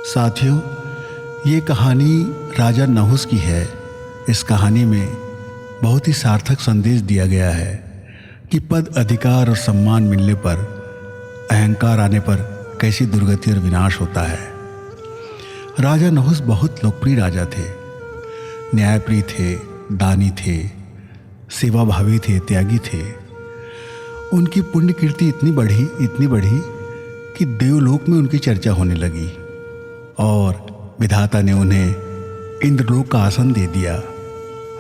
साथियों, ये कहानी राजा नहुस की है। इस कहानी में बहुत ही सार्थक संदेश दिया गया है कि पद, अधिकार और सम्मान मिलने पर, अहंकार आने पर कैसी दुर्गति और विनाश होता है। राजा नहुस बहुत लोकप्रिय राजा थे। न्यायप्रिय थे, दानी थे, सेवाभावी थे, त्यागी थे। उनकी पुण्य कीर्ति इतनी बढ़ी कि देवलोक में उनकी चर्चा होने लगी और विधाता ने उन्हें इंद्रलोक का आसन दे दिया।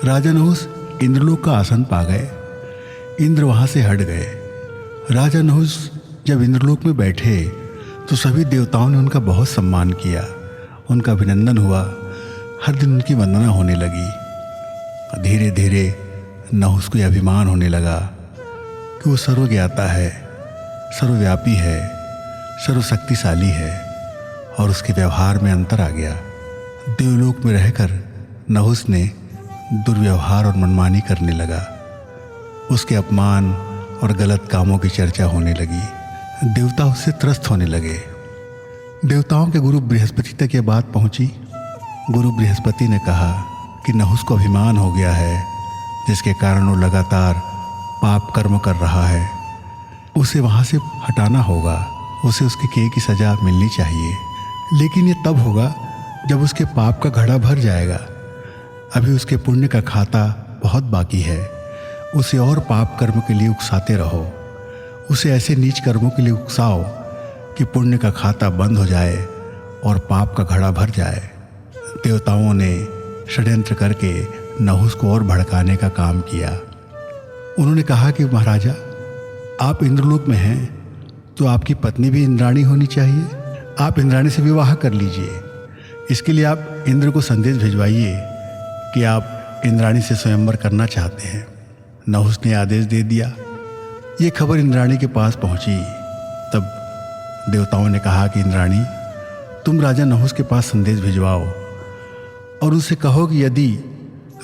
राजा नहुस इंद्रलोक का आसन पा गए। इंद्र वहाँ से हट गए। राजा नहुस जब इंद्रलोक में बैठे तो सभी देवताओं ने उनका बहुत सम्मान किया, उनका अभिनंदन हुआ। हर दिन उनकी वंदना होने लगी। धीरे धीरे नहुस को यह अभिमान होने लगा कि वो सर्वज्ञाता है, सर्वव्यापी है, सर्वशक्तिशाली है और उसके व्यवहार में अंतर आ गया। देवलोक में रहकर नहुस ने दुर्व्यवहार और मनमानी करने लगा। उसके अपमान और गलत कामों की चर्चा होने लगी। देवता उससे त्रस्त होने लगे। देवताओं के गुरु बृहस्पति तक यह बात पहुंची। गुरु बृहस्पति ने कहा कि नहुस को अभिमान हो गया है, जिसके कारण वो लगातार पाप कर्म कर रहा है। उसे वहाँ से हटाना होगा, उसे उसके किए की सज़ा मिलनी चाहिए। लेकिन ये तब होगा जब उसके पाप का घड़ा भर जाएगा। अभी उसके पुण्य का खाता बहुत बाकी है। उसे और पाप कर्म के लिए उकसाते रहो। उसे ऐसे नीच कर्मों के लिए उकसाओ कि पुण्य का खाता बंद हो जाए और पाप का घड़ा भर जाए। देवताओं ने षड्यंत्र करके नहुस को और भड़काने का काम किया। उन्होंने कहा कि महाराजा, आप इंद्रलोक में हैं तो आपकी पत्नी भी इंद्राणी होनी चाहिए। आप इंद्राणी से विवाह कर लीजिए। इसके लिए आप इंद्र को संदेश भिजवाइए कि आप इंद्राणी से स्वयंवर करना चाहते हैं। नहुस ने आदेश दे दिया। ये खबर इंद्राणी के पास पहुंची। तब देवताओं ने कहा कि इंद्राणी, तुम राजा नहुस के पास संदेश भिजवाओ और उससे कहो कि यदि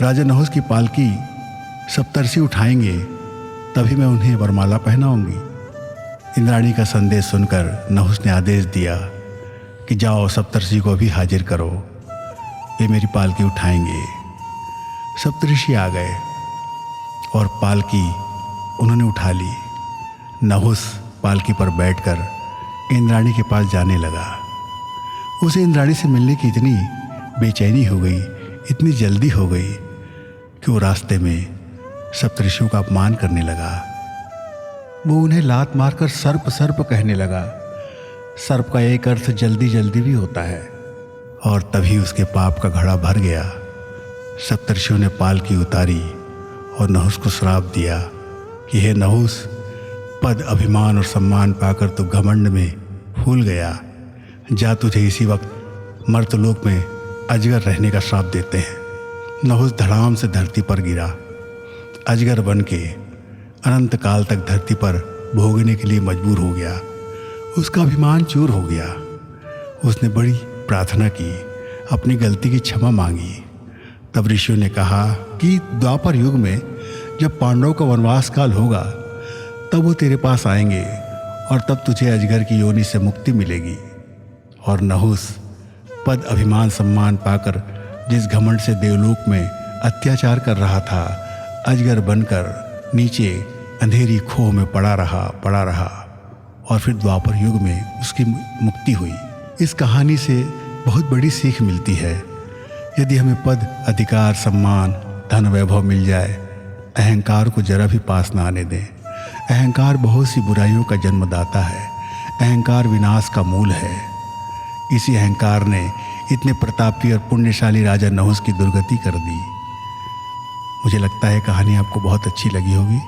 राजा नहुस की पालकी सप्तर्षि उठाएंगे तभी मैं उन्हें वरमाला पहनाऊंगी। इंद्राणी का संदेश सुनकर नहुस ने आदेश दिया कि जाओ सप्तर्षि को भी हाजिर करो, वे मेरी पालकी उठाएंगे। सप्तर्षि आ गए और पालकी उन्होंने उठा ली। नहुस पालकी पर बैठकर इंद्राणी के पास जाने लगा। उसे इंद्राणी से मिलने की इतनी बेचैनी हो गई, इतनी जल्दी हो गई कि वो रास्ते में सप्तऋषियों का अपमान करने लगा। वो उन्हें लात मारकर सर्प सर्प कहने लगा। सर्प का एक अर्थ जल्दी जल्दी भी होता है। और तभी उसके पाप का घड़ा भर गया। सप्तऋषियों ने पालकी उतारी और नहुस को श्राप दिया कि हे नहुस, पद, अभिमान और सम्मान पाकर तो घमंड में फूल गया। जा, तुझे इसी वक्त मर्तलोक में अजगर रहने का श्राप देते हैं। नहुस धड़ाम से धरती पर गिरा। अजगर बन के अनंत काल तक धरती पर भोगने के लिए मजबूर हो गया। उसका अभिमान चूर हो गया। उसने बड़ी प्रार्थना की, अपनी गलती की क्षमा मांगी। तब ऋषियों ने कहा कि द्वापर युग में जब पांडवों का वनवास काल होगा तब वो तेरे पास आएंगे और तब तुझे अजगर की योनि से मुक्ति मिलेगी। और नहुस पद, अभिमान, सम्मान पाकर जिस घमंड से देवलोक में अत्याचार कर रहा था, अजगर बनकर नीचे अंधेरी खोह में पड़ा रहा और फिर द्वापर युग में उसकी मुक्ति हुई। इस कहानी से बहुत बड़ी सीख मिलती है। यदि हमें पद, अधिकार, सम्मान, धन, वैभव मिल जाए, अहंकार को जरा भी पास ना आने दें। अहंकार बहुत सी बुराइयों का जन्मदाता है। अहंकार विनाश का मूल है। इसी अहंकार ने इतने प्रतापी और पुण्यशाली राजा नहुस की दुर्गति कर दी। मुझे लगता है कहानी आपको बहुत अच्छी लगी होगी।